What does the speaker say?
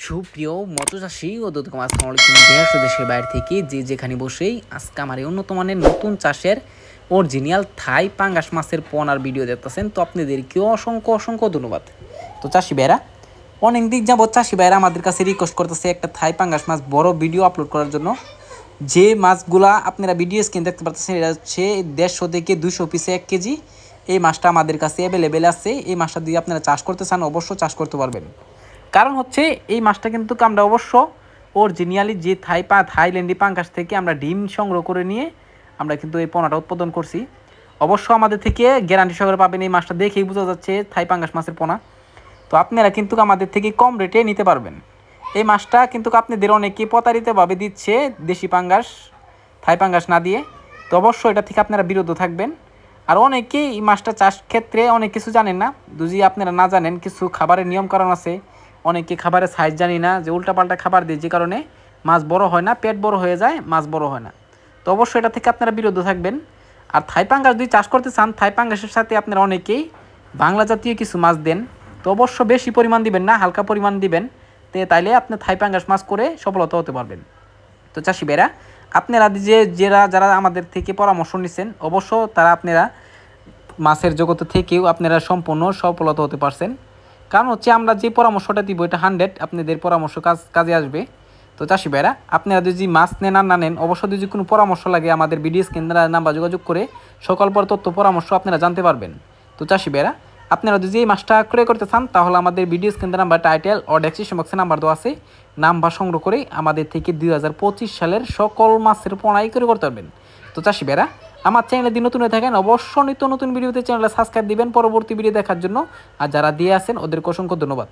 সুপ্রিয় মৎস্যচাষী ও দর্শক আসসালামু আলাইকুম। দেশ ও দেশের বাইরে থেকে যে যেখানে বসেই আজকে আমার এই উন্নত মানের নতুন চাষের অরিজিনাল থাই পাঙ্গাস মাছের পোনার ভিডিও দেখতেছেন, তো আপনাদেরকেও অসংখ্য অসংখ্য ধন্যবাদ। তো চাষি ভাইরা অনেক দিক যাবত চাষি ভাইরা আমাদের কাছে রিকোয়েস্ট করতেছে একটা থাই পাঙ্গাস মাছ বড় ভিডিও আপলোড করার জন্য। যে মাছগুলা আপনারা ভিডিও স্ক্রিন দেখতে পাচ্ছেন এটা হচ্ছে 150 থেকে 200 পিসে 1 কেজি। এই মাছটা আমাদের কাছে অ্যাভেলেবেল আছে। এই মাছটা দিয়ে আপনারা চাষ করতে চান অবশ্যই চাষ করতে পারবেন। কারণ হচ্ছে এই মাছটা কিন্তু আমরা অবশ্য অরিজিনালি যে থাইল্যান্ডি পাঙ্গাস থেকে আমরা ডিম সংগ্রহ করে নিয়ে আমরা কিন্তু এই পোনাটা উৎপাদন করছি। অবশ্য আমাদের থেকে গ্যারান্টি সহকারে পাবেন, এই মাছটা দেখেই বোঝা যাচ্ছে থাই পাঙ্গাস মাছের পোনা। তো আপনারা কিন্তু আমাদের থেকে কম রেটে নিতে পারবেন। এই মাছটা কিন্তু আপনাদের অনেকেই প্রতারিতভাবে দিচ্ছে দেশি পাঙ্গাস থাই পাঙ্গাস না দিয়ে। তো অবশ্যই এটা থেকে আপনারা বিরত থাকবেন। আর অনেকেই এই মাছটা চাষ ক্ষেত্রে অনেক কিছু জানেন না। যদি আপনারা না জানেন কিছু খাবারের নিয়মকানুন আছে, অনেকে খাবারের সাইজ জানি না, যে উল্টাপাল্টা খাবার দিয়ে যে কারণে মাছ বড় হয় না, পেট বড় হয়ে যায়, মাছ বড় হয় না। তো অবশ্যই এটা থেকে আপনারা বিরত থাকবেন। আর থাই পাঙ্গাস যদি চাষ করতে চান, থাই পাঙ্গাসের সাথে আপনারা অনেকেই বাংলা জাতীয় কিছু মাছ দেন। তো অবশ্য বেশি পরিমাণ দিবেন না, হালকা পরিমাণ দিবেন। তাইলে আপনি থাই পাঙ্গাস মাছ করে সফলতা হতে পারবেন। তো চাষি ভাইরা আপনারা যারা আমাদের থেকে পরামর্শ নিচ্ছেন অবশ্য তারা আপনারা মাছের জগতে থেকেও আপনারা সম্পূর্ণ সফলতা হতে পারছেন। কারণ হচ্ছে আমরা যে পরামর্শটা দিব এটা 100 আপনাদের পরামর্শ কাজে আসবে। তো চাষি ভাইরা আপনারা যদি মাছ নেন আর না নেন অবশ্যই যদি কোনো পরামর্শ লাগে আমাদের ভিডিও স্ক্রিনের নাম্বার যোগাযোগ করে সকল তথ্য পরামর্শ আপনারা জানতে পারবেন। তো চাষি ভাইরা আপনারা যদি এই মাছটা ক্রয় করতে চান তাহলে আমাদের ভিডিও স্ক্রিনের নাম্বার টাইটেল ও ডেসক্রিপশন বক্সে নাম্বার দেওয়া আছে, নাম্বার সংগ্রহ করে আমাদের থেকে 2025 সালের সকল মাছের পোনাই করে করতে পারবেন। তো চাষি ভাইরা আমার চ্যানেলে যদি নতুন হয়ে থাকেন অবশ্যই নিত্য নতুন ভিডিওতে চ্যানেলে সাবস্ক্রাইব দিবেন পরবর্তী ভিডিও দেখার জন্য। আর যারা দিয়ে আছেন ওদেরকে অসংখ্য ধন্যবাদ।